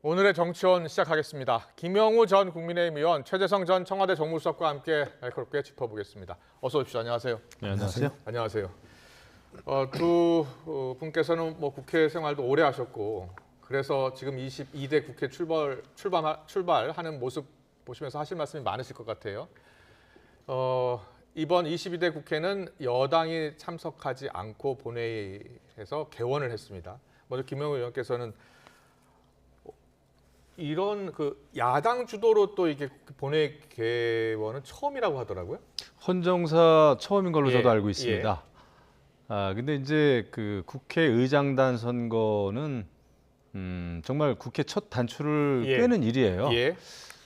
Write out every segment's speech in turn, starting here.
오늘의 정치원 시작하겠습니다. 김영우 전 국민의힘 의원, 최재성 전 청와대 정무수석과 함께 날카롭게 짚어보겠습니다. 어서 오십시오. 안녕하세요. 네, 안녕하세요. 안녕하세요. 두 분께서는 국회 생활도 오래 하셨고, 그래서 지금 22대 국회 출발하는 모습 보시면서 하실 말씀이 많으실 것 같아요. 이번 22대 국회는 여당이 참석하지 않고 본회의에서 개원을 했습니다. 먼저 김영우 의원께서는 이런 야당 주도로 또 이게 본회의 개원은 처음이라고 하더라고요. 헌정사 처음인 걸로 저도 알고 있습니다. 예. 근데 이제 그 국회의장단 선거는 정말 국회 첫 단추를 꿰는 일이에요. 예.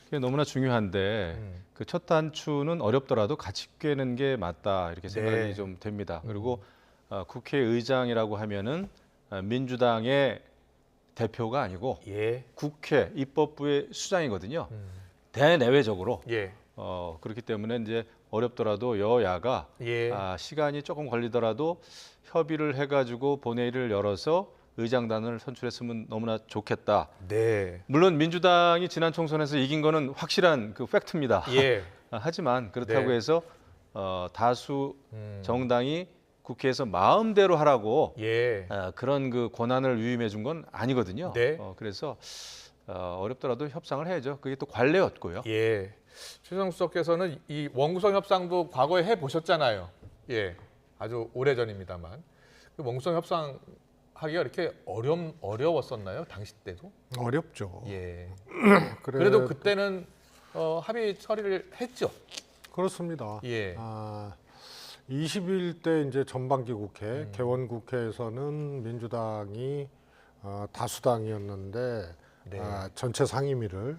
그게 너무나 중요한데 그 첫 단추는 어렵더라도 같이 꿰는 게 맞다 이렇게 생각이 좀 됩니다. 그리고 국회의장이라고 하면은 민주당의 대표가 아니고 국회 입법부의 수장이거든요. 대내외적으로. 그렇기 때문에 이제 어렵더라도 여야가 시간이 조금 걸리더라도 협의를 해가지고 본회의를 열어서 의장단을 선출했으면 너무나 좋겠다. 물론 민주당이 지난 총선에서 이긴 거는 확실한 그 팩트입니다. 하지만 그렇다고 해서 다수 정당이 국회에서 마음대로 하라고 그런 그 권한을 위임해 준 건 아니거든요. 그래서 어렵더라도 협상을 해야죠. 그게 또 관례였고요. 최재성 수석께서는 이 원구성 협상도 과거에 해 보셨잖아요. 아주 오래 전입니다만 그 원구성 협상 하기가 이렇게 어려웠었나요? 당시 때도? 어렵죠. 그래도 그때는 합의 처리를 했죠. 그렇습니다. 21대 이제 전반기 국회, 개원 국회에서는 민주당이 다수당이었는데 전체 상임위를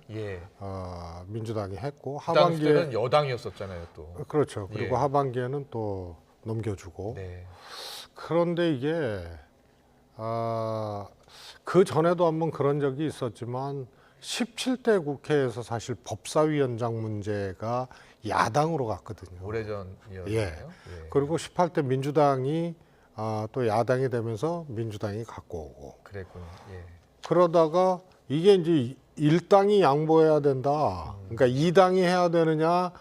민주당이 했고 하반기에는 여당이었었잖아요, 또. 그렇죠. 그리고 하반기에는 또 넘겨주고. 그런데 이게 그 전에도 한번 그런 적이 있었지만 17대 국회에서 사실 법사위원장 문제가 야당으로 갔거든요. 오래전이었나요? 그리고 18대 민주당이 또 야당이 되면서 민주당이 갖고 오고. 그랬군요. 그러다가 이게 이제 일당이 양보해야 된다. 그러니까 이당이 해야 되느냐,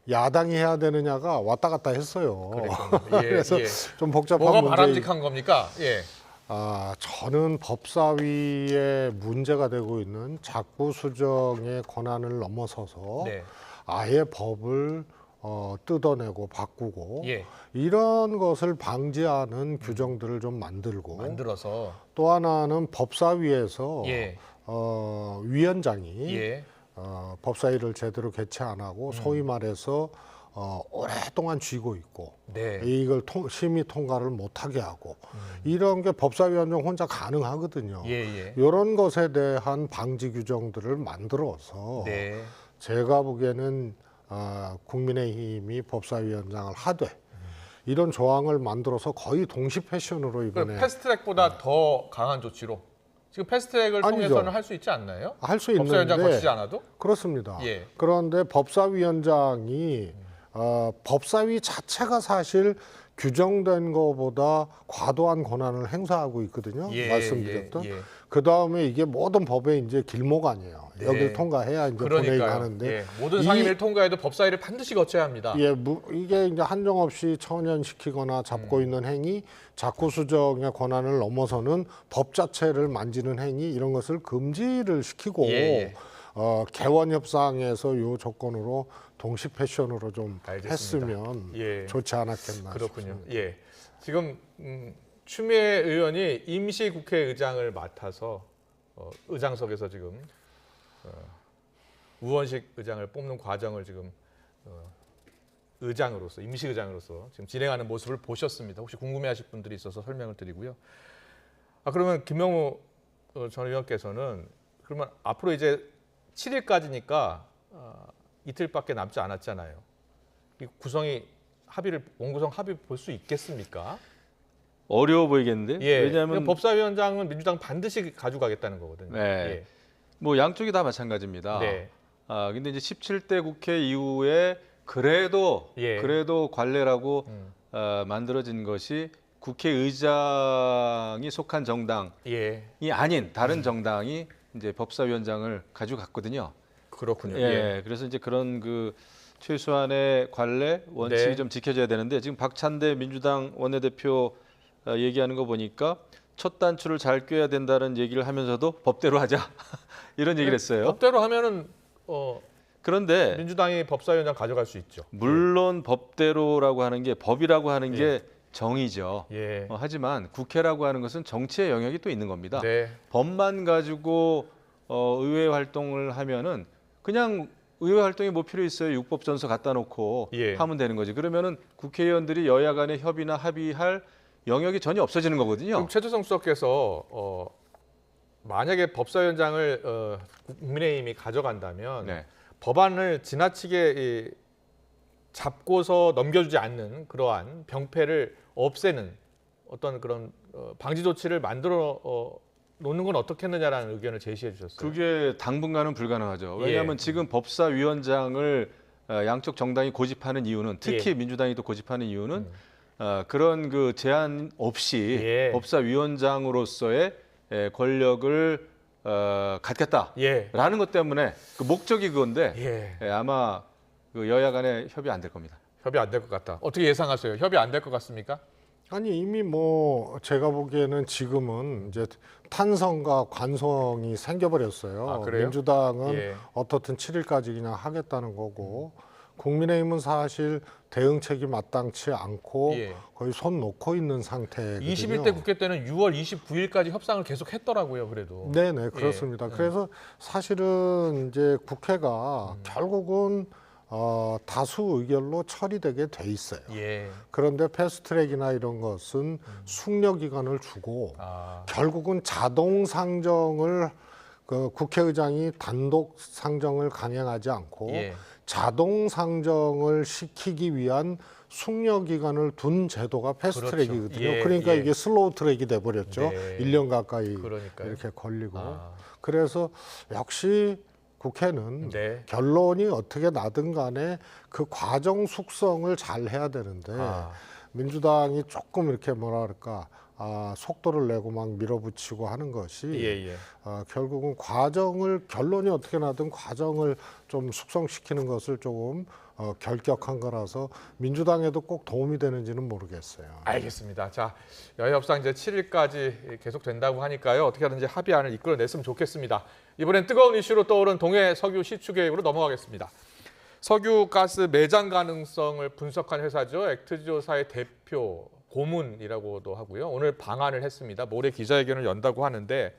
야당이 해야 되느냐가 왔다 갔다 했어요. 그래서 좀 복잡한 뭐가 문제. 바람직한 겁니까? 저는 법사위에 문제가 되고 있는 작부 수정의 권한을 넘어서서 아예 법을 뜯어내고 바꾸고 이런 것을 방지하는 규정들을 좀 만들어서 또 하나는 법사위에서 위원장이 법사위를 제대로 개최 안 하고 소위 말해서 오랫동안 쥐고 있고 이걸 심의 통과를 못하게 하고 이런 게 법사위원장 혼자 가능하거든요. 이런 것에 대한 방지 규정들을 만들어서 제가 보기에는 국민의힘이 법사위원장을 하되 이런 조항을 만들어서 거의 동시 패션으로 이번에 패스트트랙보다 더 강한 조치로 지금 패스트트랙을 통해서는 할 수 있지 않나요? 할 수 있는데 법사위원장 거치지 않아도? 그렇습니다. 그런데 법사위원장이 법사위 자체가 사실 규정된 것보다 과도한 권한을 행사하고 있거든요. 말씀드렸던. 그 다음에 이게 모든 법의 이제 길목 아니에요. 여기를 통과해야 이제 본회의 가는데 모든 상임위를 통과해도 법사위를 반드시 거쳐야 합니다. 이게 이제 한정없이 청원시키거나 잡고 있는 행위, 작구 수정의 권한을 넘어서는 법 자체를 만지는 행위 이런 것을 금지를 시키고 개원 협상에서 요 조건으로 동시 패션으로 좀 했으면 좋지 않았겠나 그렇군요. 싶습니다. 지금 추미애 의원이 임시 국회의장을 맡아서 의장석에서 지금 우원식 의장을 뽑는 과정을 지금 의장으로서 임시 의장으로서 지금 진행하는 모습을 보셨습니다. 혹시 궁금해하실 분들이 있어서 설명을 드리고요. 그러면 김영우 전 의원께서는 그러면 앞으로 이제 7일까지니까 이틀밖에 남지 않았잖아요. 이 원구성 합의 볼 수 있겠습니까? 어려워 보이겠는데? 왜냐하면 법사위원장은 민주당 반드시 가져가겠다는 거거든요. 뭐 양쪽이 다 마찬가지입니다. 근데 이제 17대 국회 이후에 그래도 관례라고 만들어진 것이 국회의장이 속한 정당이 아닌 다른 정당이 이제 법사위원장을 가져갔거든요. 그렇군요. 예, 그래서 이제 그런 그 최소한의 관례 원칙이 네. 좀 지켜져야 되는데 지금 박찬대 민주당 원내대표 얘기하는 거 보니까 첫 단추를 잘 꿰야 된다는 얘기를 하면서도 법대로 하자 이런 얘기를 했어요. 법대로 하면은 그런데 민주당이 법사위원장 가져갈 수 있죠. 물론 법대로라고 하는 게 법이라고 하는 게 정의죠. 예. 하지만 국회라고 하는 것은 정치의 영역이 또 있는 겁니다. 네. 법만 가지고 의회 활동을 하면은 그냥 의회 활동에 뭐 필요 있어요? 육법전서 갖다 놓고 예. 하면 되는 거지. 그러면은 국회의원들이 여야 간의 협의나 합의할 영역이 전혀 없어지는 거거든요. 그럼 최재성 수석께서 만약에 법사위원장을 국민의힘이 가져간다면 네. 법안을 지나치게 잡고서 넘겨주지 않는 그러한 병폐를 없애는 어떤 그런 방지 조치를 만들어 놓는 건 어떻겠느냐라는 의견을 제시해 주셨어요. 그게 당분간은 불가능하죠. 왜냐하면 지금 법사위원장을 양쪽 정당이 고집하는 이유는 특히 민주당이 또 고집하는 이유는 그런 그 제한 없이 법사위원장으로서의 권력을 갖겠다라는 것 때문에 그 목적이 그건데 아마 그 여야 간에 협의 안 될 겁니다. 협의 안 될 것 같다. 어떻게 예상하세요? 협의 안 될 것 같습니까? 아니 이미 뭐 제가 보기에는 지금은 이제 탄성과 관성이 생겨버렸어요. 아, 그래요? 민주당은 어떻든 7일까지 그냥 하겠다는 거고 국민의힘은 사실 대응책이 마땅치 않고 거의 손 놓고 있는 상태거든요. 21대 국회 때는 6월 29일까지 협상을 계속 했더라고요. 그래도. 네네 그렇습니다. 그래서 사실은 이제 국회가 결국은 다수 의결로 처리되게 돼 있어요. 그런데 패스트트랙이나 이런 것은 숙려 기간을 주고 결국은 자동 상정을 그 국회의장이 단독 상정을 강행하지 않고 자동 상정을 시키기 위한 숙려 기간을 둔 제도가 패스트트랙이거든요. 그러니까 이게 슬로우 트랙이 돼 버렸죠. 1년 가까이 이렇게 걸리고. 그래서 역시 국회는 결론이 어떻게 나든 간에 그 과정 숙성을 잘 해야 되는데 민주당이 조금 이렇게 뭐라 그럴까 속도를 내고 막 밀어붙이고 하는 것이 결국은 결론이 어떻게 나든 과정을 좀 숙성시키는 것을 조금 결격한 거라서 민주당에도 꼭 도움이 되는지는 모르겠어요. 알겠습니다. 자, 여야 협상 이제 7일까지 계속된다고 하니까요. 어떻게 하든지 합의안을 이끌어냈으면 좋겠습니다. 이번엔 뜨거운 이슈로 떠오른 동해 석유 시추 계획으로 넘어가겠습니다. 석유 가스 매장 가능성을 분석한 회사죠. 액트지오사의 대표 고문이라고도 하고요. 오늘 방한을 했습니다. 모레 기자회견을 연다고 하는데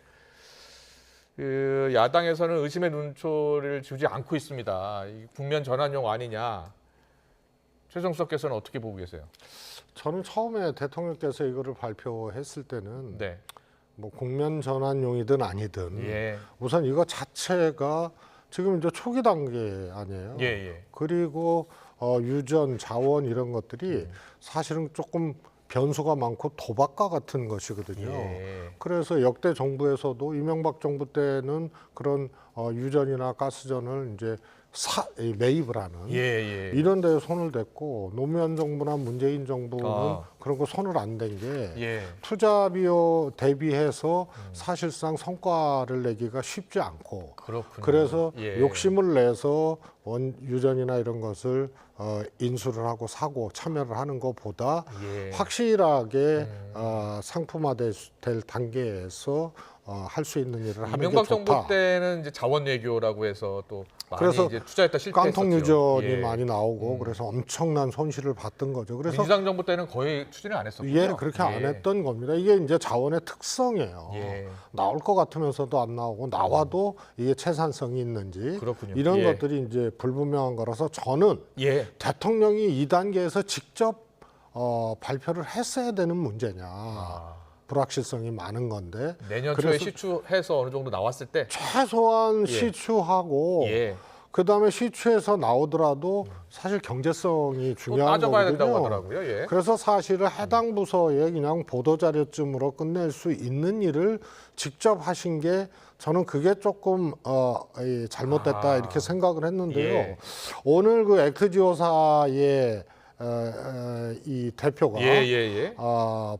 야당에서는 의심의 눈초리를 주지 않고 있습니다. 국면 전환용 아니냐. 최재성 수석께서는 어떻게 보고 계세요? 저는 처음에 대통령께서 이거를 발표했을 때는 뭐 국면 전환용이든 아니든 우선 이거 자체가 지금 이제 초기 단계 아니에요. 그리고 유전, 자원 이런 것들이 사실은 조금 변수가 많고 도박과 같은 것이거든요. 그래서 역대 정부에서도 이명박 정부 때는 그런 유전이나 가스전을 이제 매입을 하는 이런 데에 손을 댔고 노무현 정부나 문재인 정부는 그런 거 손을 안 댄 게 투자 비용 대비해서 사실상 성과를 내기가 쉽지 않고 그래서 욕심을 내서 유전이나 이런 것을 인수를 하고 사고 참여를 하는 것보다 확실하게 상품화될 단계에서 할 수 있는 일을 하는 게 좋다. 이명박 정부 때는 이제 자원 외교라고 해서 또 많이 그래서 이제 투자했다 실패했었죠. 깡통 유전이 많이 나오고 그래서 엄청난 손실을 봤던 거죠. 그래서 민주당 정부 때는 거의 추진을 안 했었군요. 그렇게 안 했던 겁니다. 이게 이제 자원의 특성이에요. 나올 것 같으면서도 안 나오고 나와도 이게 채산성이 있는지 이런 것들이 이제 불분명한 거라서 저는 대통령이 2단계에서 직접 발표를 했어야 되는 문제냐. 불확실성이 많은 건데 내년 초에 시추해서 어느 정도 나왔을 때 최소한 시추하고 그다음에 시추해서 나오더라도 사실 경제성이 중요한 따져봐야 거거든요. 된다고 하더라고요. 그래서 사실은 해당 부서에 그냥 보도자료쯤으로 끝낼 수 있는 일을 직접 하신 게 저는 그게 조금 잘못됐다 이렇게 생각을 했는데요. 오늘 그 액트지오사의 이 대표가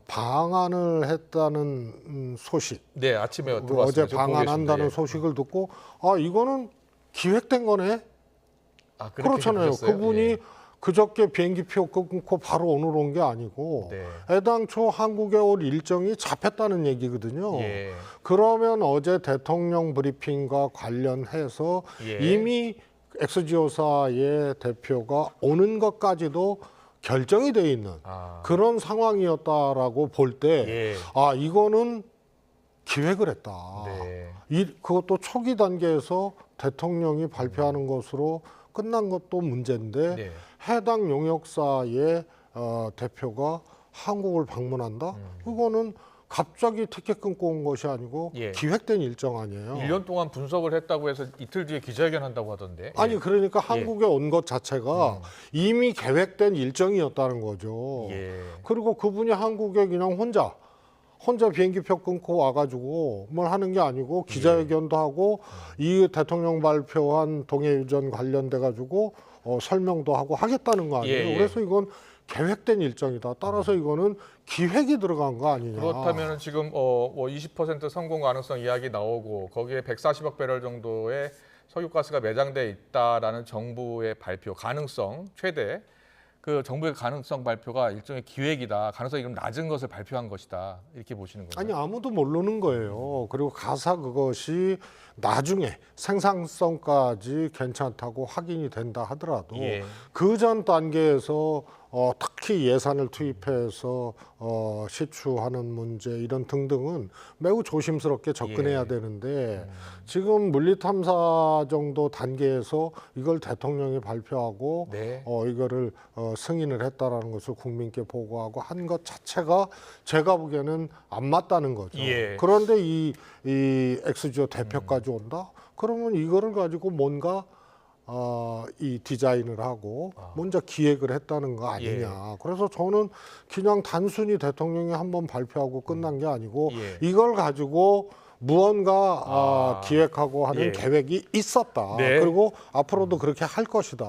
방한을 했다는 소식. 네, 아침에 들어왔습니다. 어제 방한한다는 소식을 듣고 이거는 기획된 거네. 그렇잖아요. 보셨어요? 그분이 그저께 비행기표 끊고 바로 오늘 온 게 아니고 애당초 한국에 올 일정이 잡혔다는 얘기거든요. 그러면 어제 대통령 브리핑과 관련해서 이미 엑스지오사의 대표가 오는 것까지도 결정이 돼 있는 그런 상황이었다라고 볼 때 이거는 기획을 했다. 그것도 초기 단계에서 대통령이 발표하는 것으로 끝난 것도 문제인데 해당 용역사의 대표가 한국을 방문한다? 그거는 갑자기 티켓 끊고 온 것이 아니고 기획된 일정 아니에요. 1년 동안 분석을 했다고 해서 이틀 뒤에 기자회견 한다고 하던데. 아니 그러니까 한국에 온 것 자체가 이미 계획된 일정이었다는 거죠. 그리고 그분이 한국에 그냥 혼자 비행기표 끊고 와가지고 뭘 하는 게 아니고 기자회견도 하고 이 대통령 발표한 동해유전 관련돼 가지고 설명도 하고 하겠다는 거 아니에요. 그래서 이건 계획된 일정이다. 따라서 이거는 기획이 들어간 거 아니냐. 그렇다면 지금 20% 성공 가능성 이야기 나오고 거기에 140억 배럴 정도의 석유가스가 매장돼 있다라는 정부의 발표 가능성 최대 그 정부의 가능성 발표가 일종의 기획이다. 가능성이 좀 낮은 것을 발표한 것이다. 이렇게 보시는 거예요? 아니 아무도 모르는 거예요. 그리고 가사 그것이 나중에 생산성까지 괜찮다고 확인이 된다 하더라도 그 전 단계에서 특히 예산을 투입해서 시추하는 문제 이런 등등은 매우 조심스럽게 접근해야 되는데 지금 물리탐사 정도 단계에서 이걸 대통령이 발표하고 이거를 승인을 했다라는 것을 국민께 보고하고 한 것 자체가 제가 보기에는 안 맞다는 거죠. 그런데 이 엑스지오 대표까지 온다? 그러면 이거를 가지고 뭔가 이 디자인을 하고 먼저 기획을 했다는 거 아니냐. 그래서 저는 그냥 단순히 대통령이 한번 발표하고 끝난 게 아니고 이걸 가지고 무언가 기획하고 하는 계획이 있었다. 그리고 앞으로도 그렇게 할 것이다.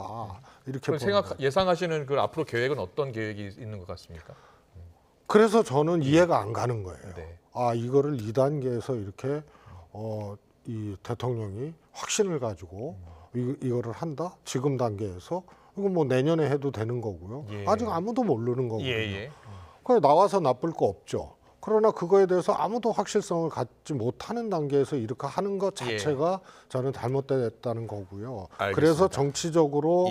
이렇게 예상하시는 그 앞으로 계획은 어떤 계획이 있는 것 같습니까? 그래서 저는 이해가 안 가는 거예요. 이거를 2단계에서 이렇게 이 대통령이 확신을 가지고 이거를 한다? 지금 단계에서 이거 뭐 내년에 해도 되는 거고요. 아직 아무도 모르는 거고요. 그래 나와서 나쁠 거 없죠. 그러나 그거에 대해서 아무도 확실성을 갖지 못하는 단계에서 이렇게 하는 것 자체가 저는 잘못됐다는 거고요. 알겠습니다. 그래서 정치적으로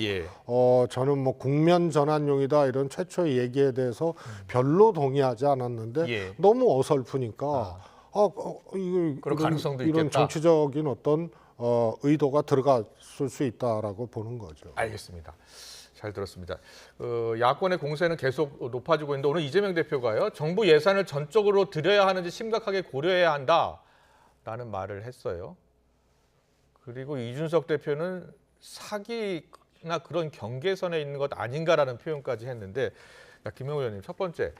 저는 뭐 국면 전환용이다 이런 최초의 얘기에 대해서 별로 동의하지 않았는데 너무 어설프니까 그런 가능성도 이런 있겠다. 정치적인 어떤 의도가 들어갔을 수 있다라고 보는 거죠. 알겠습니다. 잘 들었습니다. 야권의 공세는 계속 높아지고 있는데 오늘 이재명 대표가요. 정부 예산을 전적으로 들여야 하는지 심각하게 고려해야 한다라는 말을 했어요. 그리고 이준석 대표는 사기나 그런 경계선에 있는 것 아닌가라는 표현까지 했는데 김영우 의원님 첫 번째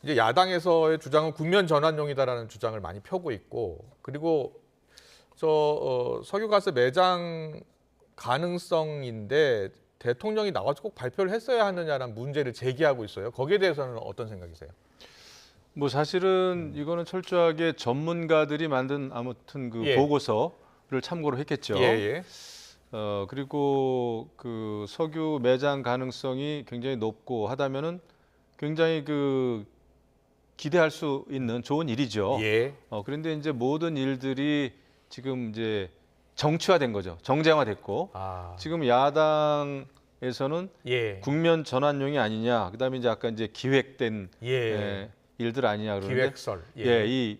이제 야당에서의 주장은 국면 전환용이다라는 주장을 많이 펴고 있고 그리고 석유가스 매장 가능성인데 대통령이 나와서 꼭 발표를 했어야 하느냐라는 문제를 제기하고 있어요. 거기에 대해서는 어떤 생각이세요? 뭐 사실은 이거는 철저하게 전문가들이 만든 아무튼 그 보고서를 참고로 했겠죠. 그리고 그 석유 매장 가능성이 굉장히 높고 하다면은 굉장히 그 기대할 수 있는 좋은 일이죠. 그런데 이제 모든 일들이 지금 이제 정치화된 거죠. 정쟁화됐고 지금 야당에서는 국면 전환용이 아니냐. 그다음에 이제 아까 이제 기획된 일들 아니냐 그러는데 기획설. 이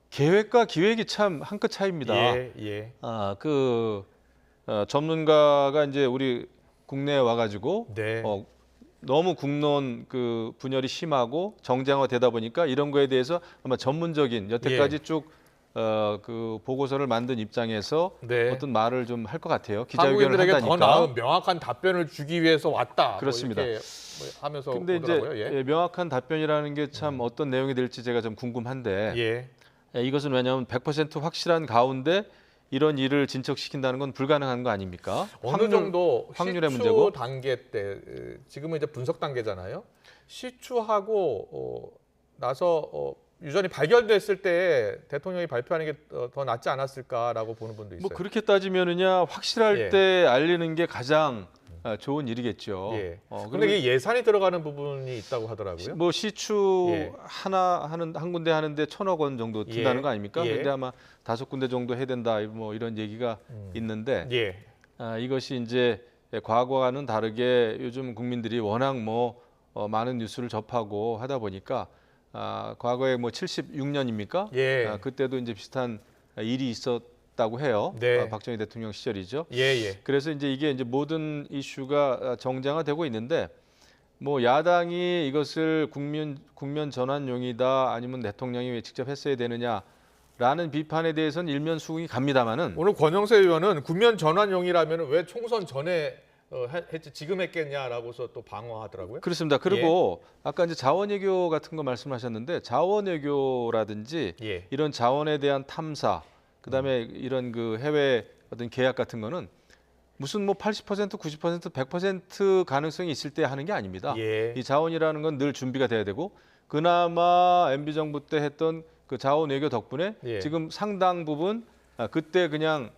계획과 기획이 참 한 끗 차이입니다. 전문가가 이제 우리 국내에 와가지고 너무 국론 그 분열이 심하고 정쟁화되다 보니까 이런 거에 대해서 아마 전문적인 여태까지 쭉 그 보고서를 만든 입장에서 어떤 말을 좀 할 것 같아요. 기자회견을 한국인들에게 한다니까. 더 나은 명확한 답변을 주기 위해서 왔다. 그렇습니다. 뭐 이렇게 하면서 근데 오더라고요. 이제 명확한 답변이라는 게 참 어떤 내용이 될지 제가 좀 궁금한데 이것은 왜냐하면 100% 확실한 가운데 이런 일을 진척시킨다는 건 불가능한 거 아닙니까? 어느 정도 확률의 시추 문제고. 단계 때 지금은 이제 분석 단계잖아요. 시추하고 나서 유전이 발견됐을 때 대통령이 발표하는 게 더 낫지 않았을까라고 보는 분도 있어요. 뭐 그렇게 따지면은야 확실할 예. 때 알리는 게 가장 좋은 일이겠죠. 예. 그리고 근데 이게 예산이 들어가는 부분이 있다고 하더라고요. 뭐 시추 예. 한 군데 하는데 1,000억 원 정도 든다는 예. 거 아닙니까? 예. 근데 아마 5군데 정도 해야 된다 뭐 이런 얘기가 있는데 예. 이것이 이제 과거와는 다르게 요즘 국민들이 워낙 많은 뉴스를 접하고 하다 보니까 과거에 76년입니까? 예. 그때도 이제 비슷한 일이 있었다고 해요. 네. 박정희 대통령 시절이죠. 예. 그래서 이제 이게 이제 모든 이슈가 정장화되고 있는데 뭐 야당이 이것을 국면 전환용이다 아니면 대통령이 직접 했어야 되느냐라는 비판에 대해서는 일면수긍이 갑니다만은 오늘 권영세 의원은 국면 전환용이라면 왜 총선 전에 했지 지금 했겠냐라고서 또 방어하더라고요. 그렇습니다. 그리고 아까 이제 자원외교 같은 거 말씀하셨는데 자원외교라든지 예. 이런 자원에 대한 탐사, 그다음에 이런 그 해외 어떤 계약 같은 거는 무슨 80%, 90%, 100% 가능성이 있을 때 하는 게 아닙니다. 예. 이 자원이라는 건 늘 준비가 돼야 되고 그나마 MB 정부 때 했던 그 자원 외교 덕분에 예. 지금 상당 부분 그때 그냥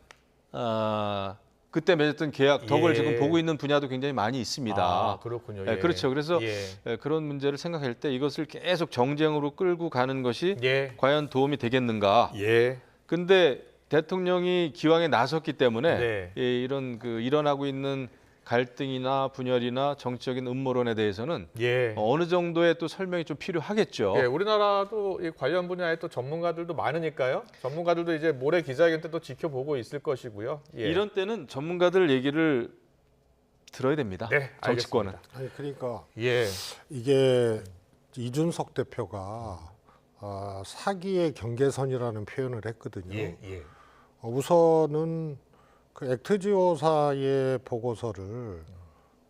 그때 맺었던 계약 덕을 예. 지금 보고 있는 분야도 굉장히 많이 있습니다. 그렇군요. 네, 그렇죠. 그래서 예. 그런 문제를 생각할 때 이것을 계속 정쟁으로 끌고 가는 것이 예. 과연 도움이 되겠는가? 예. 근데 대통령이 기왕에 나섰기 때문에 네. 이런 그 일어나고 있는 갈등이나 분열이나 정치적인 음모론에 대해서는 예. 어느 정도의 또 설명이 좀 필요하겠죠. 예, 우리나라도 이 관련 분야에 또 전문가들도 많으니까요. 전문가들도 이제 모레 기자회견 때 또 지켜보고 있을 것이고요. 예. 이런 때는 전문가들 얘기를 들어야 됩니다. 네, 정치권은. 알겠습니다. 아니 그러니까 예. 이게 이준석 대표가 사기의 경계선이라는 표현을 했거든요. 예. 우선은 그 액트지오사의 보고서를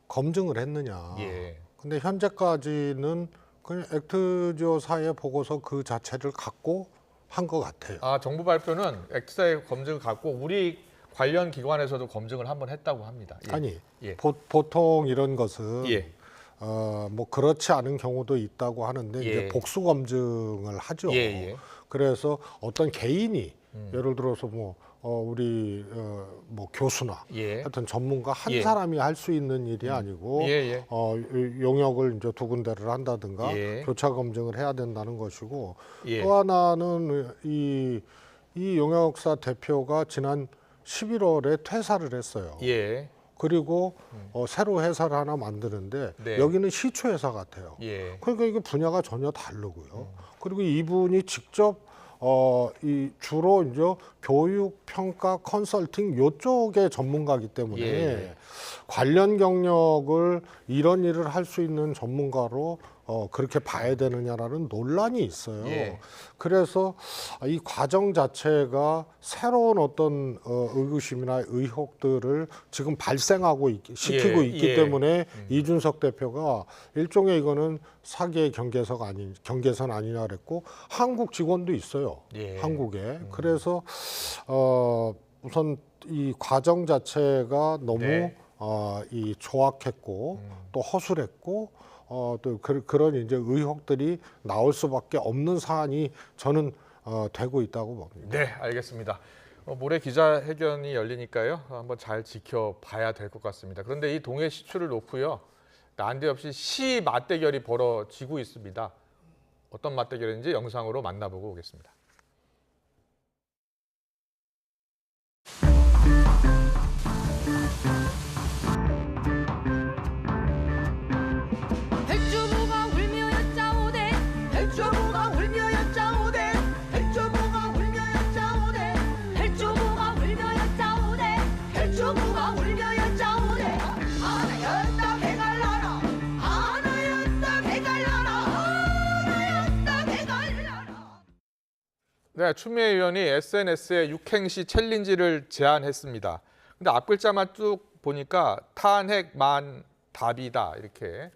검증을 했느냐. 예. 근데 현재까지는 그냥 액트지오사의 보고서 그 자체를 갖고 한 것 같아요. 정부 발표는 엑사의 검증을 갖고 우리 관련 기관에서도 검증을 한번 했다고 합니다. 예. 아니 예. 보통 이런 것은 예. 뭐 그렇지 않은 경우도 있다고 하는데 예. 이제 복수 검증을 하죠. 예. 그래서 어떤 개인이 예를 들어서 우리 뭐 교수나 예. 하여튼 전문가 한 예. 사람이 할 수 있는 일이 아니고 예. 용역을 이제 두 군데를 한다든가 예. 교차 검증을 해야 된다는 것이고 예. 또 하나는 이 용역사 대표가 지난 11월에 퇴사를 했어요. 예. 그리고 새로 회사를 하나 만드는데 네. 여기는 시초회사 같아요. 예. 그러니까 이게 분야가 전혀 다르고요. 그리고 이분이 직접 주로 이제 교육, 평가, 컨설팅 요쪽의 전문가이기 때문에 예. 관련 경력을 이런 일을 할 수 있는 전문가로 그렇게 봐야 되느냐라는 논란이 있어요. 예. 그래서 이 과정 자체가 새로운 어떤 의구심이나 의혹들을 지금 발생하고 시키고 예. 있기 예. 때문에 이준석 대표가 일종의 이거는 사기의 경계선 아니냐 그랬고 한국 직원도 있어요. 예. 한국에. 그래서 우선 이 과정 자체가 너무 네. 이 조악했고 또 허술했고 또 그런 이제 의혹들이 나올 수밖에 없는 사안이 저는 되고 있다고 봅니다. 네, 알겠습니다. 모레 기자회견이 열리니까요. 한번 잘 지켜봐야 될 것 같습니다. 그런데 이 동해 시추를 놓고요. 난데없이 시 맞대결이 벌어지고 있습니다. 어떤 맞대결인지 영상으로 만나보고 오겠습니다. 백조부가 울며 여짜오대 백조부가 울며 여짜오대 백조부가 울며 여짜오대 백조부가 울며 여짜오대 백조부가 울며 여짜오대 하나였다 배갈라라 하나였다 배갈라라 하나였다 배갈라라. 네, 추미애 의원이 SNS에 육행시 챌린지를 제안했습니다. 근데 앞글자만 쭉 보니까 탄핵 만 답이다 이렇게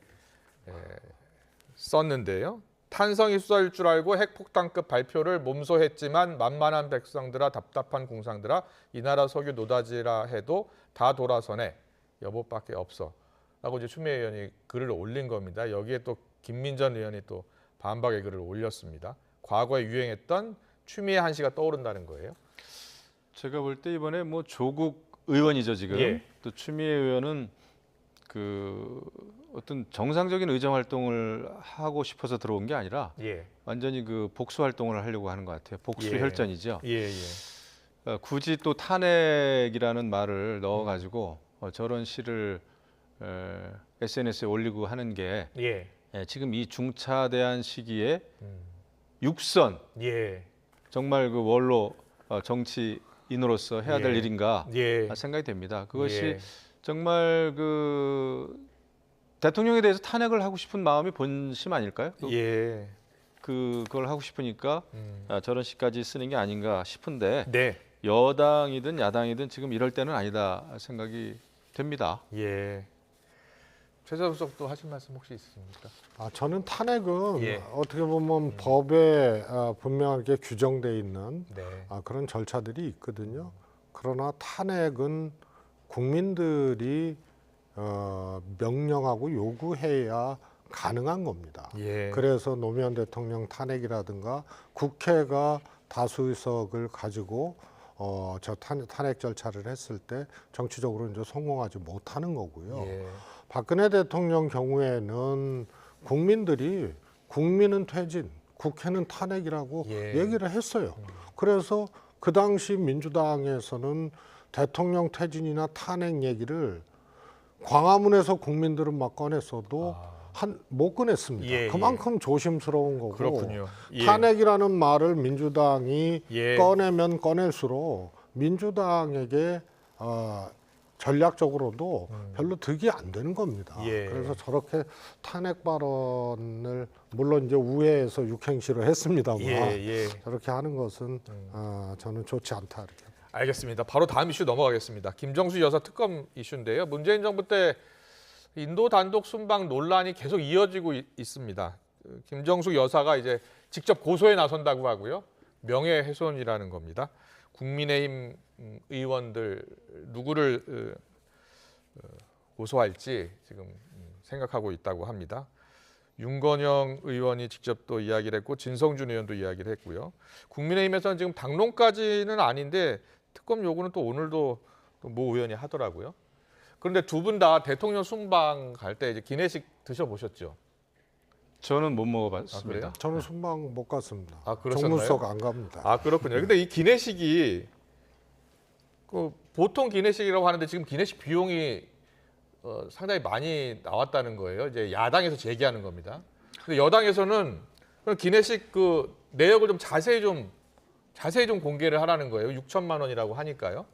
썼는데요. 탄성이 쏠 줄 알고 핵폭탄급 발표를 몸소했지만 만만한 백성들아 답답한 공상들아 이 나라 석유 노다지라 해도 다 돌아서네 여보밖에 없어 라고 이제 추미애 의원이 글을 올린 겁니다. 여기에 또 김민전 의원이 또 반박의 글을 올렸습니다. 과거에 유행했던 추미애 한시가 떠오른다는 거예요. 제가 볼 때 이번에 뭐 조국 의원이죠 지금. 예. 또 추미애 의원은 그 어떤 정상적인 의정 활동을 하고 싶어서 들어온 게 아니라 예. 완전히 그 복수 활동을 하려고 하는 것 같아요. 복수 예. 혈전이죠. 예, 굳이 또 탄핵이라는 말을 넣어가지고 저런 시를 SNS에 올리고 하는 게 예. 지금 이 중차대한 시기에 육선 예. 정말 그 원로 정치인으로서 해야 될 예. 일인가 예. 생각이 됩니다. 그것이 예. 정말 그 대통령에 대해서 탄핵을 하고 싶은 마음이 본심 아닐까요? 예. 그걸 하고 싶으니까 저런 시까지 쓰는 게 아닌가 싶은데 네. 여당이든 야당이든 지금 이럴 때는 아니다 생각이 됩니다. 예. 최재석도 하실 말씀 혹시 있으십니까? 저는 탄핵은 예. 어떻게 보면 법에 분명하게 규정돼 있는 네. 그런 절차들이 있거든요. 그러나 탄핵은 국민들이 명령하고 요구해야 가능한 겁니다. 예. 그래서 노무현 대통령 탄핵이라든가 국회가 다수의석을 가지고 저 탄핵 절차를 했을 때 정치적으로 이제 성공하지 못하는 거고요. 예. 박근혜 대통령 경우에는 국민들이 국민은 퇴진, 국회는 탄핵이라고 예. 얘기를 했어요. 그래서 그 당시 민주당에서는 대통령 퇴진이나 탄핵 얘기를 광화문에서 국민들은 막 꺼냈어도 못 꺼냈습니다. 예, 그만큼 조심스러운 거고 그렇군요. 예. 탄핵이라는 말을 민주당이 예. 꺼내면 꺼낼수록 민주당에게 전략적으로도 별로 득이 안 되는 겁니다. 예. 그래서 저렇게 탄핵 발언을 물론 이제 우회해서 육행시를 했습니다만 예. 저렇게 하는 것은 저는 좋지 않다 이렇게. 알겠습니다. 바로 다음 이슈 넘어가겠습니다. 김정수 여사 특검 이슈인데요. 문재인 정부 때 인도 단독 순방 논란이 계속 이어지고 있습니다. 김정수 여사가 이제 직접 고소에 나선다고 하고요. 명예훼손이라는 겁니다. 국민의힘 의원들 누구를 고소할지 지금 생각하고 있다고 합니다. 윤건영 의원이 직접 또 이야기를 했고 진성준 의원도 이야기를 했고요. 국민의힘에서는 지금 당론까지는 아닌데 특검 요구는 또 오늘도 또 모 의원이 하더라고요. 그런데 두 분 다 대통령 순방 갈 때 이제 기내식 드셔보셨죠? 저는 못 먹어봤습니다. 그래요? 저는 순방 못 갔습니다. 그러셨나요? 정무수석 안 갑니다. 그렇군요. 근데 이 기내식이 그 보통 기내식이라고 하는데 지금 기내식 비용이 상당히 많이 나왔다는 거예요. 이제 야당에서 제기하는 겁니다. 근데 여당에서는 기내식 그 내역을 좀 자세히 좀 공개를 하라는 거예요. 6천만 원이라고 하니까요.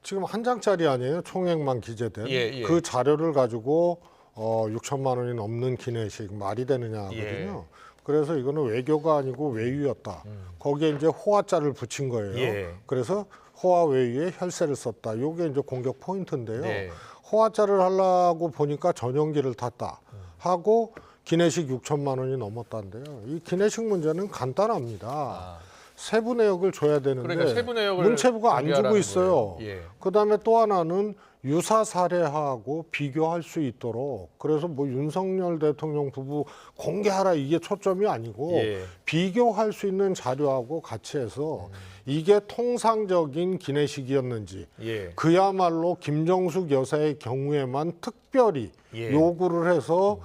지금 한 장짜리 아니에요? 총액만 기재된. 예. 그 자료를 가지고 6천만 원이 넘는 기내식 말이 되느냐 하거든요. 예. 그래서 이거는 외교가 아니고 외유였다. 거기에 이제 호화자를 붙인 거예요. 예. 그래서 호화 외유에 혈세를 썼다. 이게 이제 공격 포인트인데요. 네. 호화자를 하려고 보니까 전용기를 탔다 하고 기내식 6천만 원이 넘었다는데요. 이 기내식 문제는 간단합니다. 세부 내역을 줘야 되는데 그러니까 세부 내역을 문체부가 안 주고 공개하라는 있어요. 거예요. 예. 그다음에 또 하나는 유사 사례하고 비교할 수 있도록 그래서 뭐 윤석열 대통령 부부 공개하라 이게 초점이 아니고 예. 비교할 수 있는 자료하고 같이 해서 이게 통상적인 기내식이었는지 예. 그야말로 김정숙 여사의 경우에만 특별히 예. 요구를 해서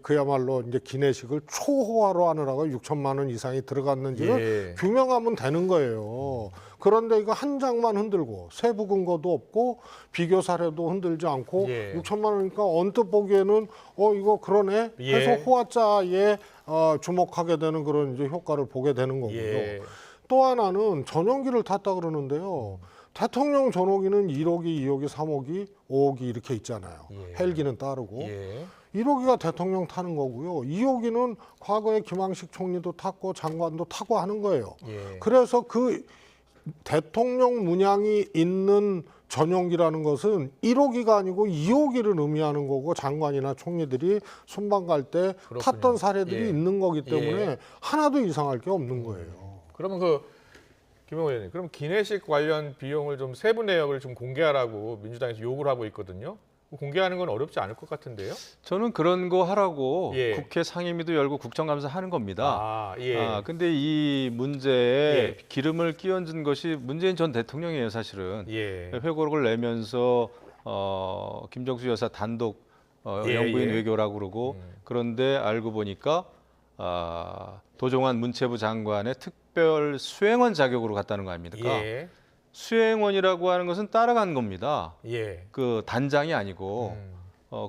그야말로 이제 기내식을 초호화로 하느라고 6천만 원 이상이 들어갔는지를 예. 규명하면 되는 거예요. 그런데 이거 한 장만 흔들고 세부 근거도 없고 비교 사례도 흔들지 않고 예. 6천만 원이니까 언뜻 보기에는 이거 그러네 해서 예. 호화자에 주목하게 되는 그런 이제 효과를 보게 되는 거고요. 예. 또 하나는 전용기를 탔다 그러는데요. 대통령 전용기는 1호기, 2호기, 3호기, 5호기 이렇게 있잖아요. 예. 헬기는 따르고. 예. 1호기가 대통령 타는 거고요. 2호기는 과거에 김황식 총리도 탔고 장관도 타고 하는 거예요. 예. 그래서 그 대통령 문양이 있는 전용기라는 것은 1호기가 아니고 2호기를 의미하는 거고 장관이나 총리들이 순방 갈 때 그렇군요. 탔던 사례들이 예. 있는 거기 때문에 예. 하나도 이상할 게 없는 거예요. 그러면 김영호 의원님, 그럼 기내식 관련 비용을 좀 세부 내역을 좀 공개하라고 민주당에서 요구를 하고 있거든요. 공개하는 건 어렵지 않을 것 같은데요. 저는 그런 거 하라고 예. 국회 상임위도 열고 국정감사 하는 겁니다. 아, 예. 근데 이 문제에 예. 기름을 끼얹은 것이 문재인 전 대통령이에요, 사실은. 예. 회고록을 내면서 김정수 여사 단독 예, 영부인 예. 외교라고 그러고 그런데 알고 보니까 도종환 문체부 장관의 특별 수행원 자격으로 갔다는 거 아닙니까? 예. 수행원이라고 하는 것은 따라간 겁니다. 예. 그 단장이 아니고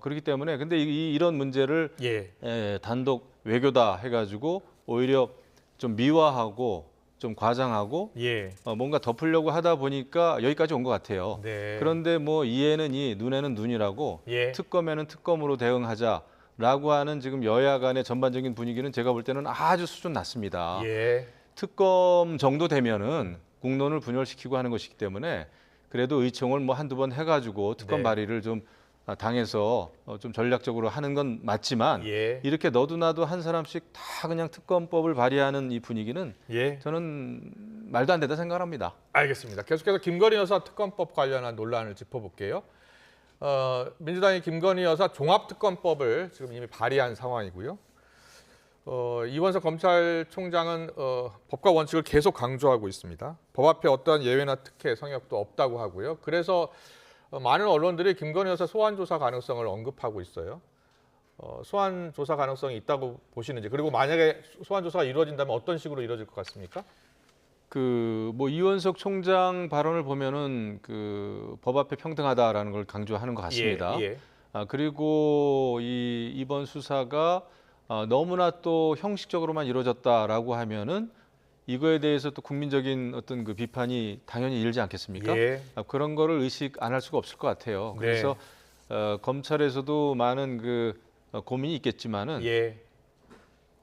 그렇기 때문에 근데 이런 문제를 예. 단독 외교다 해가지고 오히려 좀 미화하고 좀 과장하고 예. 뭔가 덮으려고 하다 보니까 여기까지 온 것 같아요. 네. 그런데 뭐 이에는 이, 눈에는 눈이라고 예. 특검에는 특검으로 대응하자라고 하는 지금 여야 간의 전반적인 분위기는 제가 볼 때는 아주 수준 낮습니다. 예. 특검 정도 되면은 국론을 분열시키고 하는 것이기 때문에 그래도 의총을 뭐 한두 번 해가지고 특검 네. 발의를 좀 당해서 좀 전략적으로 하는 건 맞지만 예. 이렇게 너도나도 한 사람씩 다 그냥 특검법을 발의하는 이 분위기는 예. 저는 말도 안 된다 생각합니다. 알겠습니다. 계속해서 김건희 여사 특검법 관련한 논란을 짚어볼게요. 민주당이 김건희 여사 종합특검법을 지금 이미 발의한 상황이고요. 이원석 검찰총장은 법과 원칙을 계속 강조하고 있습니다. 법 앞에 어떠한 예외나 특혜, 성역도 없다고 하고요. 그래서 많은 언론들이 김건희 여사 소환 조사 가능성을 언급하고 있어요. 소환 조사 가능성이 있다고 보시는지, 그리고 만약에 소환 조사가 이루어진다면 어떤 식으로 이루어질 것 같습니까? 뭐 이원석 총장 발언을 보면은 법 앞에 평등하다라는 걸 강조하는 것 같습니다. 예. 그리고 이번 수사가 너무나 또 형식적으로만 이루어졌다라고 하면은 이거에 대해서 또 국민적인 어떤 그 비판이 당연히 일지 않겠습니까? 예. 그런 거를 의식 안 할 수가 없을 것 같아요. 그래서 검찰에서도 많은 고민이 있겠지만은 예.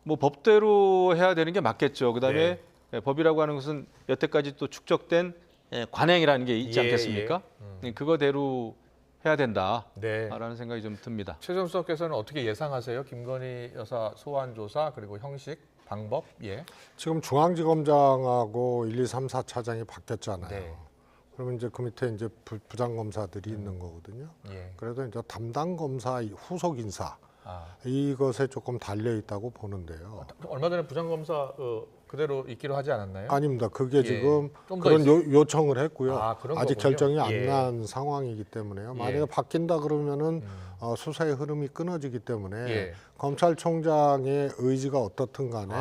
뭐 법대로 해야 되는 게 맞겠죠. 그다음에 네. 법이라고 하는 것은 여태까지 또 축적된 관행이라는 게 있지 예, 않겠습니까? 그거대로 해야 네. 된다라는 생각이 좀 듭니다. 최종 수석께서는 어떻게 예상하세요? 김건희 여사 소환 조사 그리고 형식, 방법? 예. 지금 중앙지검장하고 1, 2, 3, 4차장이 바뀌었잖아요. 네. 그러면 이제 그 밑에 이제 부장 검사들이 있는 거거든요. 예. 그래도 이제 담당 검사 후속 인사 아. 이것에 조금 달려 있다고 보는데요. 얼마 전에 부장검사 그대로 있기로 하지 않았나요? 아닙니다. 그게 예. 지금 좀더 그런 요청을 했고요. 아, 그런 아직 거군요. 결정이 안 예. 난 상황이기 때문에요. 만약에 예. 바뀐다 그러면은 수사의 흐름이 끊어지기 때문에 예. 검찰총장의 의지가 어떻든 간에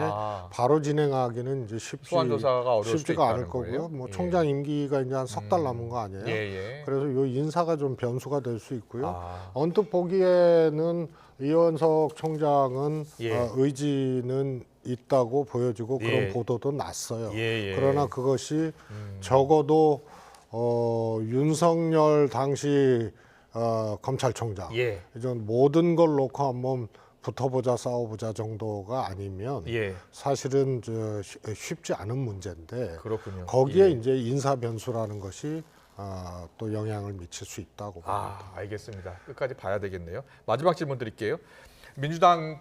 바로 진행하기는 이제 소환 조사가 어려울 수도 쉽지가 않을 있다는 거고요. 거예요? 뭐 예. 총장 임기가 이제 한 석 달 남은 거 아니에요? 예. 그래서 요 인사가 좀 변수가 될 수 있고요. 아. 언뜻 보기에는 이원석 총장은 예. 의지는 있다고 보여지고 그런 예. 보도도 났어요. 예. 그러나 그것이 적어도 윤석열 당시 검찰총장 예. 이전 모든 걸 놓고 한번 붙어보자 싸워보자 정도가 아니면 예. 사실은 쉽지 않은 문제인데 그렇군요. 거기에 예. 이제 인사 변수라는 것이 또 영향을 미칠 수 있다고 봅니다. 알겠습니다. 끝까지 봐야 되겠네요. 마지막 질문 드릴게요. 민주당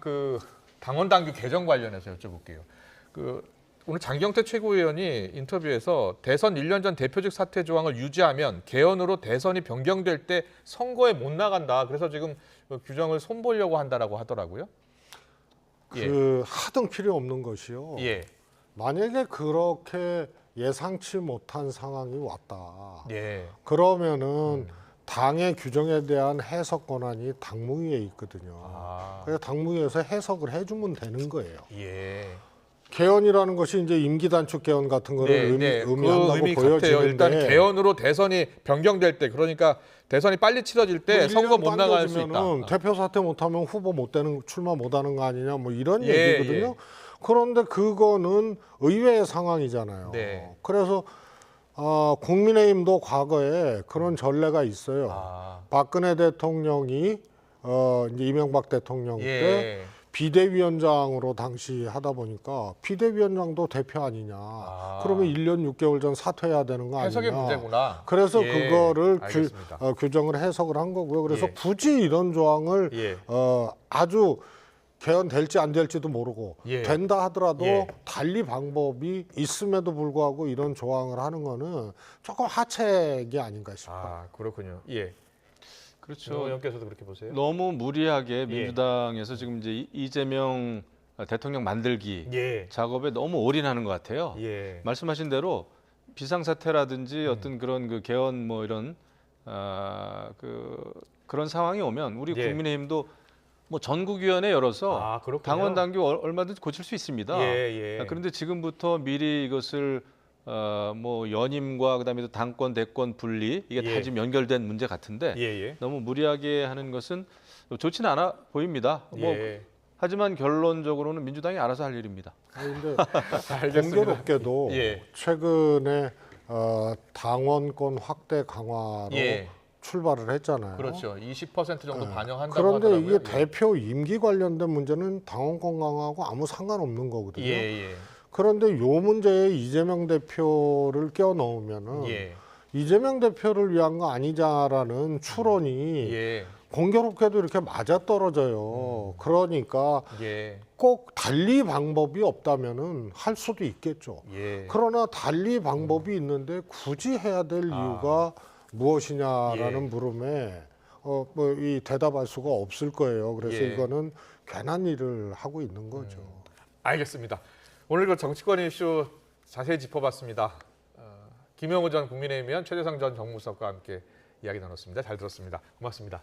당원 당규 개정 관련해서 여쭤볼게요. 오늘 장경태 최고위원이 인터뷰에서 대선 1년 전 대표직 사퇴 조항을 유지하면 개헌으로 대선이 변경될 때 선거에 못 나간다. 그래서 지금 규정을 손보려고 한다라고 하더라고요. 하등 필요 없는 것이요. 예. 만약에 그렇게 예상치 못한 상황이 왔다. 예. 그러면은 당의 규정에 대한 해석 권한이 당무위에 있거든요. 그래서 당무위에서 해석을 해주면 되는 거예요. 예. 개헌이라는 것이 이제 임기 단축 개헌 같은 거를 의미한다고 그 의미 보여지는데 같아요. 일단 개헌으로 대선이 변경될 때, 그러니까 대선이 빨리 치러질 때 선거 못 나갈 수 있다. 대표 사퇴 못하면 후보 못 되는 출마 못하는 거 아니냐 뭐 이런 예, 얘기거든요. 그런데 그거는 의외의 상황이잖아요. 네. 그래서 국민의힘도 과거에 그런 전례가 있어요. 박근혜 대통령이 이제 이명박 대통령 때 비대위원장으로 당시 하다 보니까 비대위원장도 대표 아니냐. 그러면 1년 6개월 전 사퇴해야 되는 거 아니냐. 해석의 문제구나. 그래서 예, 그거를 알겠습니다. 규정을 해석을 한 거고요. 그래서 예. 굳이 이런 조항을 예. 아주 개헌될지 안 될지도 모르고 예. 된다 하더라도 예. 달리 방법이 있음에도 불구하고 이런 조항을 하는 거는 조금 하책이 아닌가 싶어요. 아, 그렇군요. 예. 그렇죠. 김영호 의원께서도 그렇게 보세요? 너무 무리하게 예. 민주당에서 지금 이제 이재명 대통령 만들기 예. 작업에 너무 올인하는 것 같아요. 예. 말씀하신 대로 비상사태라든지 어떤 그런 그 개헌 뭐 이런 그런 상황이 오면 우리 예. 국민의힘도 뭐 전국위원회 열어서 아, 그렇군요. 당원 당규 얼마든지 고칠 수 있습니다. 예, 예. 그런데 지금부터 미리 이것을 뭐 연임과 그다음에 또 당권 대권 분리 이게 예. 다 지금 연결된 문제 같은데 예, 예. 너무 무리하게 하는 것은 좋지는 않아 보입니다. 뭐 예. 하지만 결론적으로는 민주당이 알아서 할 일입니다. 그런데 알겠습니다. 공교롭게도 예. 최근에 당원권 확대 강화로 예. 출발을 했잖아요. 그렇죠. 20% 정도 반영한다고 그런데 하더라고요. 이게 대표 임기 관련된 문제는 당원권 강화하고 아무 상관없는 거거든요. 예, 예. 그런데 요 문제에 이재명 대표를 껴 넣으면은 예. 이재명 대표를 위한 거 아니냐라는 추론이 예. 공교롭게도 이렇게 맞아떨어져요. 그러니까 예. 꼭 달리 방법이 없다면은 할 수도 있겠죠. 예. 그러나 달리 방법이 있는데 굳이 해야 될 이유가 무엇이냐라는 예. 물음에 뭐 이 대답할 수가 없을 거예요. 그래서 예. 이거는 괜한 일을 하고 있는 거죠. 알겠습니다. 오늘 그 정치권 이슈 자세히 짚어봤습니다. 김영호 전 국민의힘 의원, 최재성 전 정무수석과 함께 이야기 나눴습니다. 잘 들었습니다. 고맙습니다.